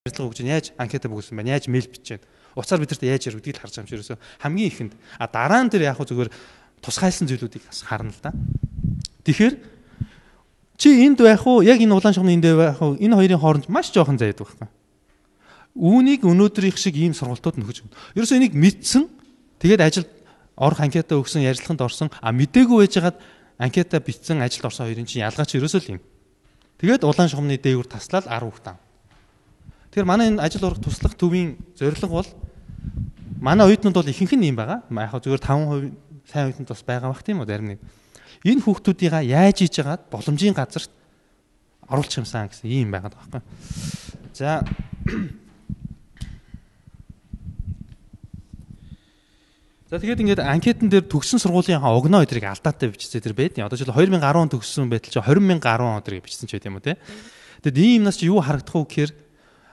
ярилцлага өгч яаж анкета бүгүүлсэн байна, яаж мэйл бичээд уцаар бидэрт яаж яригдгийг л харж байгаа юм чи ерөөсө хамгийн ихэнд дараа нь тэр яг зүгээр тусгайлсан зүйлүүдийг харна л да. Тэгэхээр чи энд байх уу, яг энэ улаан шугамны энд байх уу, энэ хоёрын хооронд маш жоохон зайд байхгүй. Үүнийг өнөөдрийнх шиг ийм сургалтууд нөхөж өгнө. Ерөөсөө энийг мэдсэн тэгээд ажилд орох анкета өгсөн, ярилцлаганд орсон, мдээгүй байжгаад анкета бичсэн, ажилд орсон хоёрын чинь ялгаа чи ерөөсөө л юм. Тэгээд улаан шугамны дээгүүр таслаад 10 хүүхэд ав. Тэгэхээр манай энэ ажил урах туслах төвийн зорилго бол манай оюутнууд бол ихэнх нь юм байгаа. Яг зүгээр 5% сайн оюутнууд бас байгаа бах тийм үү зарим нэг. Энэ хүүхдүүдийг яаж хийж яагаад боломжийн газарт оруулах юмсан гэсэн ийм байгаад байгаа байхгүй. За тэгээд ингээд анкетан дээр төгссөн сургуулийн огноо өдрийг алдаатай бичсэн тэр байд. Одоо жишээл 2010 он төгссөн байтал чи 20010 өдрийг бичсэн ч байт юм уу те. Тэгэд ийм юмнаас чи юу харагдах вэ гэхээр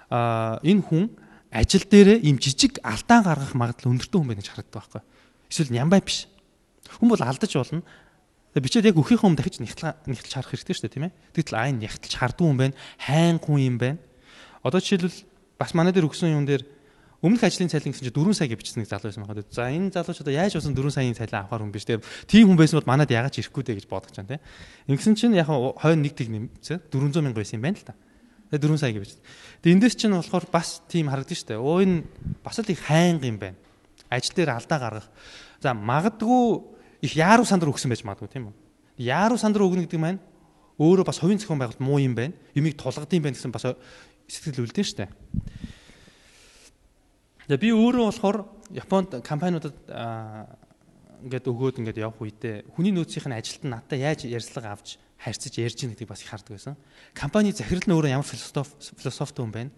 энэ хүн ажил дээрээ ийм жижиг алдаа гаргах магадлал өндөртэй хүн байх гэж харагддаг байхгүй. Эсвэл нямбай биш. Хүн бол алдаж болно. Бичээд яг өөхийнхөө өмнө дахиж нэгтэлж харах хэрэгтэй шүү дээ тийм ээ. Тэгтэл энэ нэгтэлж харддаг хүн байна, хайн хүн юм байна. Одоо жишээлбэл бас манай дээр өгсөн юм дээр өмнөх ажлын цалин гэсэн чинь 4 сая гэж бичсэн нэг залуу байсан байгаа. За энэ залуу ч одоо яаж усан 4 саяын цалин авахар хүн биш тийм. Тийм хүн байсан бол манад ягаад ч ирэхгүй дээ гэж бодож байгаа тийм. Ингэсэн чинь яг хойно нэг тэг нэмцээ 400 мянга байсан юм байна л та. Тэгээ 4 сая гэж бичсэн. Тэгээ эндээс чинь болохоор бас тийм харагдаж штэ. Өө энэ бас л их хайнга юм байна. Ажил дээр алдаа гаргах. За магадгүй их яаруу сандар өгсөн байж магадгүй тийм үү. Яаруу сандар өгнө гэдэг маань өөрөө бас хувийн зохион байгуулалт муу юм байна. Юмыг тулгадсан байна гэсэн бас сэтгэл үлдэн штэ. Тэгээ би өөрөө болохоор Японд компаниудад ингээд өгөөд ингээд явах үедээ хүний нөөцийн ажилт нь надад яаж ярилцлага авч харьцаж ярьж ийн гэдгийг бас их хардаг байсан. Компани захирал нь өөрөө ямар философт хүн байна?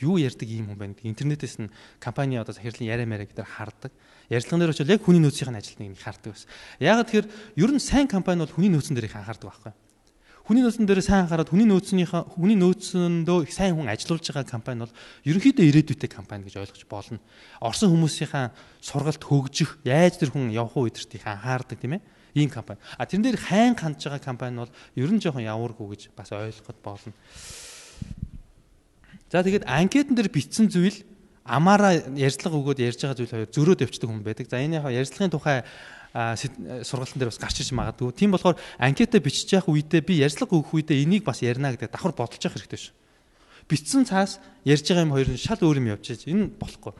Юу ярьдаг юм хүн байна гэдэг интернетээс нь компани одоо захирлын яриа мэрэг дээр хардаг. Ярилцлаган дээр очил яг хүний нөөцийн ажилтныг хардаг байсан. Яагаад тэгэхээр ер нь сайн компани бол хүний нөөцөн дээр их анхаардаг байхгүй. Хүний нөөцөн дээр сайн анхаарад хүний нөөцөндөө их сайн хүн ажиллуулж байгаа компани бол ерөнхийдөө ирээдүйтэй компани гэж ойлгож болно. Орсон хүмүүсийнхаа сургалт хөгжих, яаж тэр хүн явах уу гэдэрт их анхаардаг тийм ээ. Ийм компани. Тэрэн дээр хайн хандж байгаа компани бол ер нь жоохон явааргүй гэж бас ойлгоход болно. За тэгээд анкетан дээр бичсэн зүйл амаараа ярьцлага өгөөд ярьж байгаа зүйл хоёр зөрөөд явчихдаг хүн байдаг. За энэ яг ярьцлагын тухай сургалтын дээр бас гарч иж магадгүй. Тийм болохоор анкета бичиж явах үедээ би ярьцлага өгөх үедээ энийг бас ярина гэдэг давхар бодолж явах хэрэгтэй шүү. Бичсэн цаас ярьж байгаа юм хоёр нь шал өөр юм явж байгаа. Энэ болохгүй.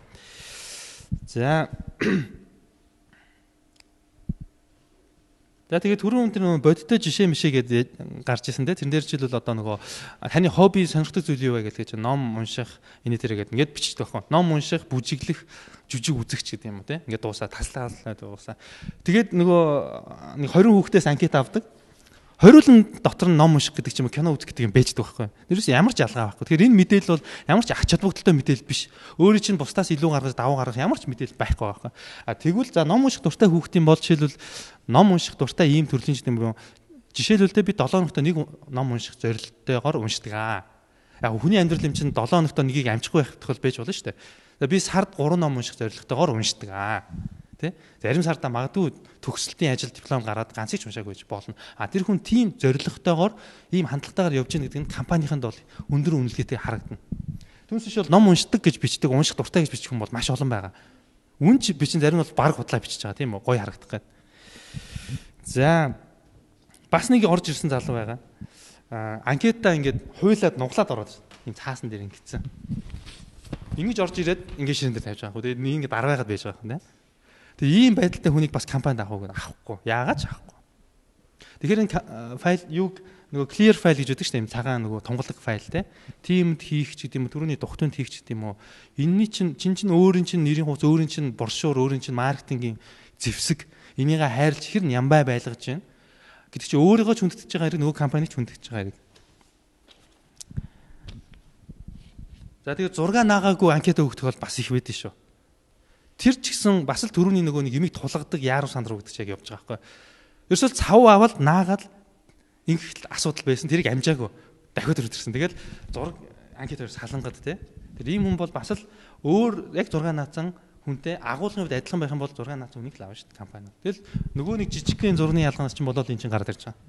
За тэгээд түрүүн тэр бодиттой жишээ мишээ гэдээ гарч ирсэн дээ. Тэрэн дээр жишээлбэл одоо нөгөө таны хобби сонирхдаг зүйл юу вэ гэдэг чинь ном унших энэ тэрэг ингээд бичдэг байхгүй. Ном унших, бүжиглэх, жүжиг үзэгч гэдэг юм уу те. Ингээд дуусаа таслаа дуусаа. Тэгээд нөгөө нэг 20 хүүхдээс анкет авдаг. Хориулын дотор нь ном унших гэдэг ч юм уу кино үзэх гэдэг юм байждаг байхгүй. Тэрээс ямар ч ялгаа байхгүй. Тэгэхээр энэ мэдээлэл бол ямар ч ач холбогдолтой мэдээлэл биш. Өөрийн чинь бусдаас илүү гаргаж давуу гаргах ямар ч мэдээлэл байхгүй байхгүй. Тэгвэл за ном унших дуртай хүүхдийн бол жишээлбэл ном унших дуртай ийм төрлийн ч юм уу жишээлбэл би 7 хоногт нэг ном унших зорилттойгоор уншдаг. Яг хүний амьдрал юм чинь 7 хоногт нэгийг амжихгүй байх тохиол байж болно шүү дээ. Би сард 3 ном унших зорилттойгоор уншдаг. Тэ? Зарим сарда магадгүй төгсөлтийн ажил диплом гараад ганцыг ч уншаагүй байж болно. Тэр хүн тийм зорилготойгоор ийм хандлагатайгаар явж байгаа гэдэг нь компанийханд бол өндөр үнэлгээтэй харагдана. Түүнээс бол ном уншдаг гэж бичдэг, унших дуртай гэж бичих хүн бол маш олон байгаа. Үнж бичин зарим нь бол баг худлаа бичиж байгаа тийм үү? Гоё харагдах гээд. За бас нэг орж ирсэн залуу байгаа. Анкетаа ингээд хуйлаад нуглаад ороод ийм цаасан дээр ингэсэн. Ингэж орж ирээд ингээд ширэн дээр тавьж байгаа. Тэгээд нэг ингээд дараагаад байж байгаа юм да. Тэгээ ийм байдалтай хүнийг бас компанид авахгүй. Яагаад ч авахгүй. Тэгэхээр энэ файл юг нөгөө clear file гэж үүдэг шүү дээ. Ийм цагаан нөгөө тунгалаг файл те. Тиймд хийх ч гэдэм үү, түрүүний дугтунд хийх ч гэдэм үү. Энийний чинь өөрийн чинь нэрийн хувц, өөрийн чинь боршуур, өөрийн чинь маркетингийн зэвсэг энийг хайрлж хэр нямбай байлгаж байна. Гэдэг чинь өөрийгөө ч хүндэтгэж байгаа хэрэг нөгөө компаниг ч хүндэтгэж байгаа хэрэг. За тэгээ 6 наагаагүй анкета өгөх бол бас их байдэн шүү. Тэр ч гэсэн бас л түрүүний нөгөө нэг юмыг тулгадаг яаруу сандар өгдөг яг явж байгаа байхгүй. Ерөөсөө цав аваад наагаад ингэх асуудал байсан. Тэрийг амжаагүй. Дахиад төрөлдөрсөн. Тэгэл зураг анкетаар салангад те. Тэр ийм хүн бол бас л өөр яг 6 наацсан хүнтэй агуулгын хувьд адилхан байх юм бол 6 наацсан хүнийг л авна шүү дээ компани. Тэгэл нөгөө нэг жижигхэн зургийн ялгаанаас чинь болоод эн чинь гараад ирж байгаа.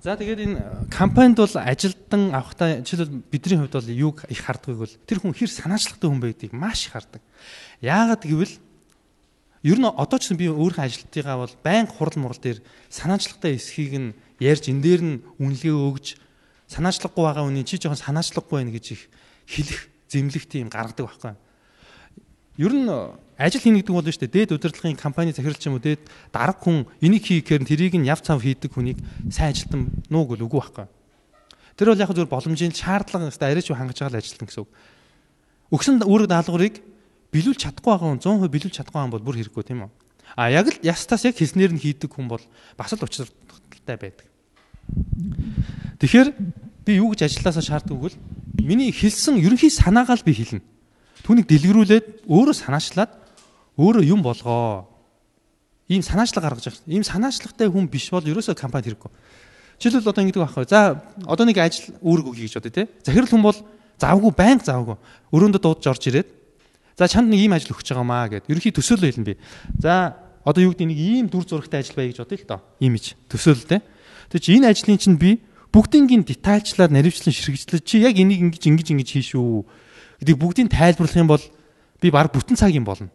За тэгээд энэ компанид бол ажилтан авахтаа жишээлбэл бидний хувьд бол юуг их харддаг бол тэр хүн хэр санаачлагтай хүн байдгийг маш их хардаг. Яагаад гэвэл ер нь одоо ч би өөрийнхөө ажилтнуудаа бол байнга хурал мурал дээр санаачлагтай эсхийг нь ярьж энэ дээр нь үнэлгээ өгж санаачлаггүй байгаа хүний чи жоохон санаачлаггүй байна гэж их хэлэх зэмлэх тийм гаргадаг байхгүй. Ер нь ажил хийнэ гэдэг бол шүү дээ. Дээд удирдлагын компани захиралч юм уу дээд дарга хүн энийг хийхээр тэрийг нь яв цав хийдэг хүнийг сайн ажилтан нууг л үгүй байхгүй. Тэр бол яг зөв боломжийн шаардлага хэвээр арайч хангаж байгаа л ажилтан гэсэн үг. Өгсөн үүрэг даалгаврыг биелүүлж чадахгүй байгаа хүн 100% биелүүлж чадахгүй байгаа бол бүр хэрэггүй тийм үү? А яг л ястаас яг хэлснээр нь хийдэг хүн бол бас л учиртай байдаг. Тэгэхээр би юу гэж ажилласаа шаарддаг вэ? Миний хэлсэн ерөнхий санаагаа л би хэлнэ. Түүнийг дэлгэрүүлээд өөрөө санаачлаад өөрөө юм болгоо. Ийм санаачлага гаргаж байгаа. Ийм санаачлагтай хүн биш бол ерөөсөө компанид хэрэггүй. Жишээлбэл одоо ингэдэг байхгүй. За одоо нэг ажил үүрэг өгье гэж бодъё те. Захирал хүн бол завгүй байнга завгүй. Өрөөндө дуудаж орж ирээд за чанд нэг ийм ажил өгч байгаамаа гэд. Ерөнхий төсөөлөл хэлнэ би. За одоо юу гэдэг нэг ийм дүр зурагтай ажил бай гэж бодъё л доо. Имиж төсөөлөл те. Тэг чи энэ ажлын чинь би бүгднийг детальчлаар наривчлан ширхэгчлээ. Чи яг энийг ингэж хийшүү гэдэг бүгдийг тайлбарлах юм бол би баг бүтэн цаг юм болно.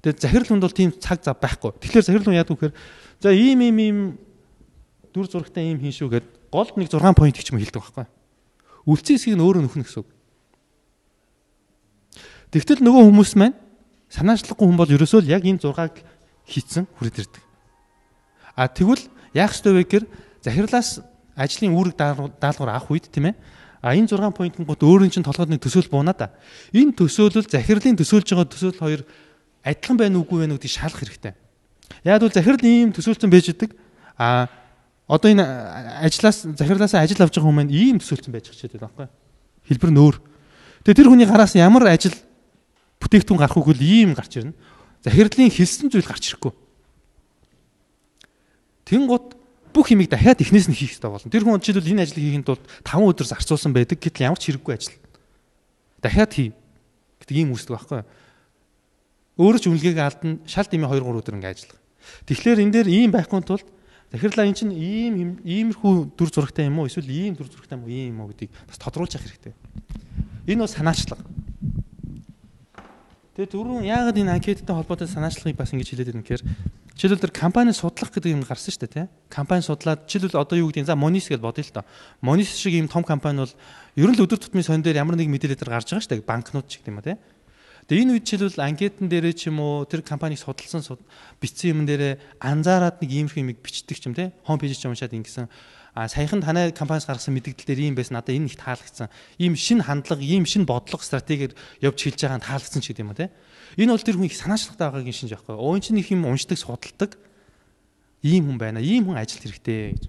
Тэгээд захирал хүнд бол тийм цаг зав байхгүй. Тэгэхээр захирал хүн яадаг вэхээр за ийм дүр зурагтай ийм хийн шүү гэд голд нэг 6 point ч юм хэлдэг байхгүй. Үлцэн хэсгийг нь өөрөө нөхнө гэсэн үг. Тэгтэл нөгөө хүмүүс маань санаачлаггүй хүн бол ерөөсөө л яг энэ 6-аг хийцэн хүрээд ирдэг. А тэгвэл яах ёстой вэ гэхээр захирлаас ажлын үүрэг даалгавар авах үед тийм ээ. А энэ 6 point гот өөрийн чинь толгойд нэг төсөөл буунаа да. Энэ төсөөлөл захирлын төсөөлж байгаа төсөөлөл хоёр адилхан байна уугүй байна гэдгийг шалах хэрэгтэй. Яг бол захирал ийм төсөөлцөн байж идэг. А одоо энэ захирлаасаа ажил авч байгаа хүмүүс ийм төсөөлцөн байж чад байдаг байхгүй. Хэлбэр нь өөр. Тэгээ тэр хүний гараас ямар ажил бүтээгдэхүүн гарах үгүй л ийм гарч ирнэ. Захирлын хэлсэн зүйл гарч ирэхгүй. Тэнгууд бүх юмыг дахиад эхнээс нь хийх хэрэгтэй болно. Тэр хүн жишээлбэл энэ ажлыг хийхэд тулд 5 өдөр зарцуулсан байдаг. Гэтэл ямар ч хэрэггүй ажил. Дахиад хий гэдэг ийм үүсдэг байхгүй. Өөрөө ч үнэлгээг алдна, шал дэмий 2 3 өдөр ингэ ажиллах. Тэгэхээр энэ дээр ийм байхгүй тулд захирлаа эн чинь иймэрхүү дүр зурагтай юм уу? Эсвэл ийм дүр зурагтай юм уу гэдгийг бас тодруулж явах хэрэгтэй. Энэ бол санаачлага. Тэгээд түрүүн яагаад энэ анкеттай холбоотой санаачлагыг бас ингэж хэлээд байна гэхээр жишээлбэл тэр компани судлах гэдэг юм гарсан шүү дээ, тий. Компани судлаад жишээлбэл одоо юу гэдэг нь за Monis гэж бодъё л доо. Monis шиг ийм том компани бол ер нь л өдөр тутмын сон дээр ямар нэг мэдээлэл дээр гарч байгаа шүү дээ, банкнууд ч гэх юм аа, тий. Тэгээ энэ үед жишээлбэл анкетэн дээрээ ч юм уу тэр компанийг судалсан бичсэн юм дээрээ анзаараад нэг иймэрхүү юмыг бичдэг ч юм, тий. Хом пэйж ч уншаад ингэсэн саяхан танай компаниас гаргасан мэдээлэл дээр ийм байсан надад энэ их таалагдсан. Ийм шин хандлага, ийм шин бодлого стратегиэр явж хэлж байгаа нь таалагдсан ч гэдэг юм а тий. Энэ бол тэр хүн их санаачлагтай байгаагийн шинж байхгүй. Өө энэ чинь их юм уншдаг, судалдаг ийм хүн байна. Ийм хүн ажилд хэрэгтэй гэж.